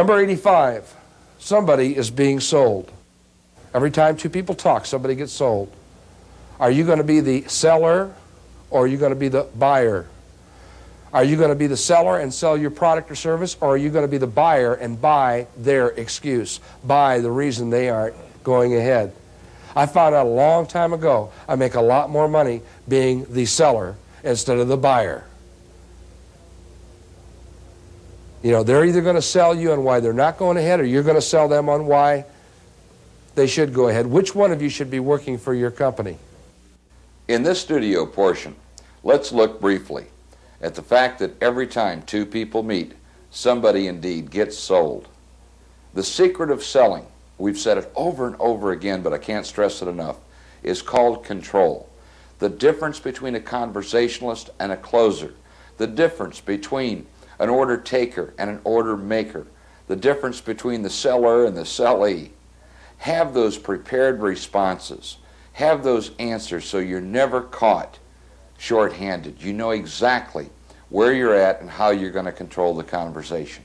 Number 85, somebody is being sold. Every time two people talk, somebody gets sold. Are you going to be the seller or are you going to be the buyer? Are you going to be the seller and sell your product or service, or are you going to be the buyer and buy their excuse, buy the reason they aren't going ahead? I found out a long time ago I make a lot more money being the seller instead of the buyer. You know, they're either going to sell you on why they're not going ahead, or you're going to sell them on why they should go ahead. Which one of you should be working for your company? In this studio portion, let's look briefly at the fact that every time two people meet, somebody indeed gets sold. The secret of selling, we've said it over and over again, but I can't stress it enough, is called control. The difference between a conversationalist and a closer, the difference between an order taker and an order maker, the difference between the seller and the sellee. Have those prepared responses. Have those answers so you're never caught short-handed. You know exactly where you're at and how you're going to control the conversation.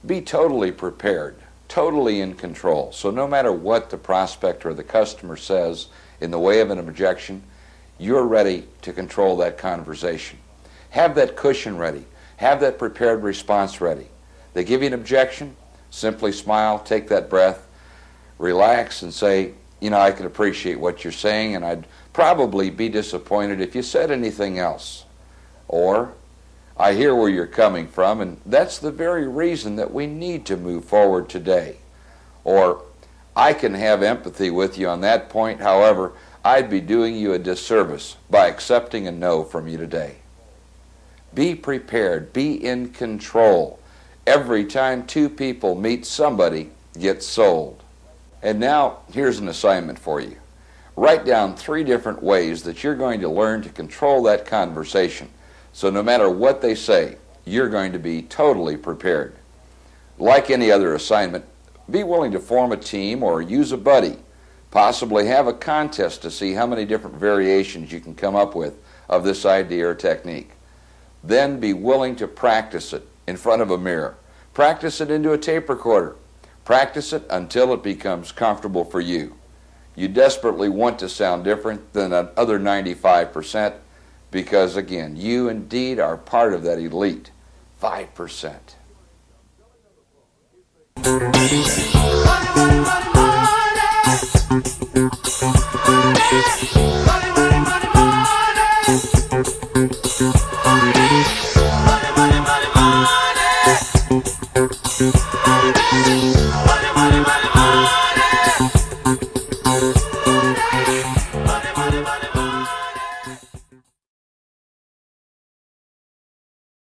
Be totally prepared, totally in control. So no matter what the prospect or the customer says in the way of an objection, you're ready to control that conversation. Have that cushion ready. Have that prepared response ready. They give you an objection, simply smile, take that breath, relax and say, you know, I can appreciate what you're saying, and I'd probably be disappointed if you said anything else. Or, I hear where you're coming from, and that's the very reason that we need to move forward today. Or, I can have empathy with you on that point, however, I'd be doing you a disservice by accepting a no from you today. Be prepared, be in control. Every time two people meet, somebody gets sold. And now, here's an assignment for you. Write down 3 different ways that you're going to learn to control that conversation. So no matter what they say, you're going to be totally prepared. Like any other assignment, be willing to form a team or use a buddy. Possibly have a contest to see how many different variations you can come up with of this idea or technique. Then be willing to practice it in front of a mirror. Practice it into a tape recorder. Practice it until it becomes comfortable for you. You desperately want to sound different than the other 95% because, again, you indeed are part of that elite 5%. Money, money, money.